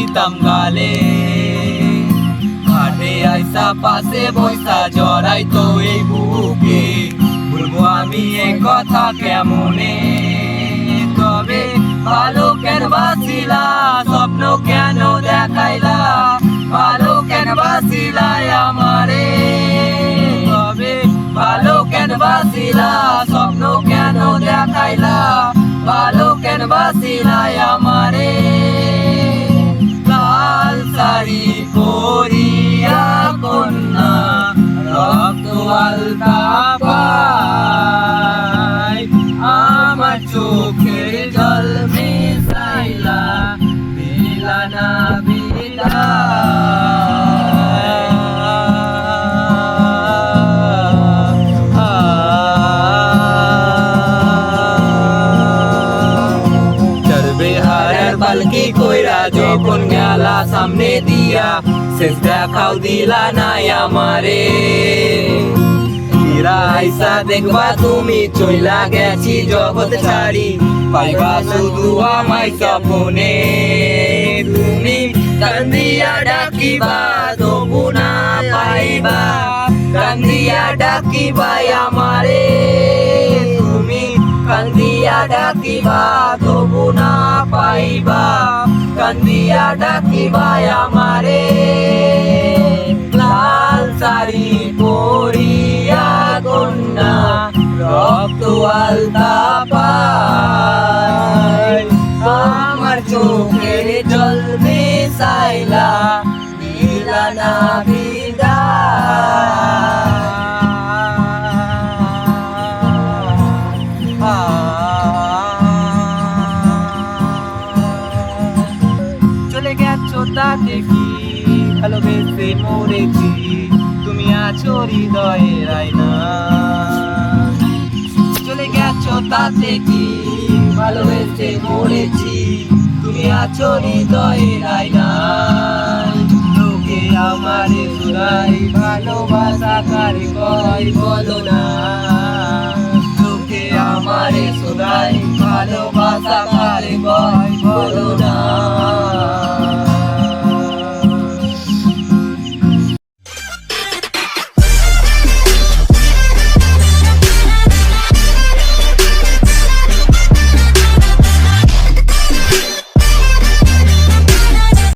দিতাম গালে, ঘাটে আইসা পাশে বৈসা জড়াইতো এই বুকে। বলবো আমি এই কথা কেমনে, তবে ভালো কেন বাসিলা, স্বপ্ন কেন দেখাইলা, ভালো কেন বাসিলাই আমারে, তবে ভালো কেন বাসিলা, স্বপ্ন কেন দেখাইলা, ভালো কেন বাসিলাই আমারে। লাল শাড়ি পরিয়া কন্যা রক্ত আলতা পায়, আমার চোখের জল মিশাইলা দিলা না পালকি কইরা যখন গেলা সামনে দিয়া, শেষ দেখাও দিলা নাই আমারে। আইসা দেখবা তুমি চইলা গেছি জগৎ ছাড়ি, পাইবা শুধু আমায় স্বপ্নে। তুমি কান্দিয়া ডাকিবা তবু না পাইবা, কান্দিয়া ডাকিবা আমারে। তুমি কান্দিয়া ডাকিবা তবু না পাইবা, কান্দিয়া ডাকিবা আমারে। লাল শাড়ি পরিয়া কন্যা রক্ত আলতা পায়, আমার চোখের জল মিশাইলা দিলা না চলে গেছো তাতে কি ভালোবেসে মরেছি, তুমি আছো হৃদয়ের আয়না। চলে গেছো তাতে কি ভালোবেসে মরেছি, তুমি আছো হৃদয়ের আয়না। লোকে আমারে সুরাই ভালোবাসা কারে কয় বলো না, লোকে আমারে সুরাই ভালোবাসা কারে কয়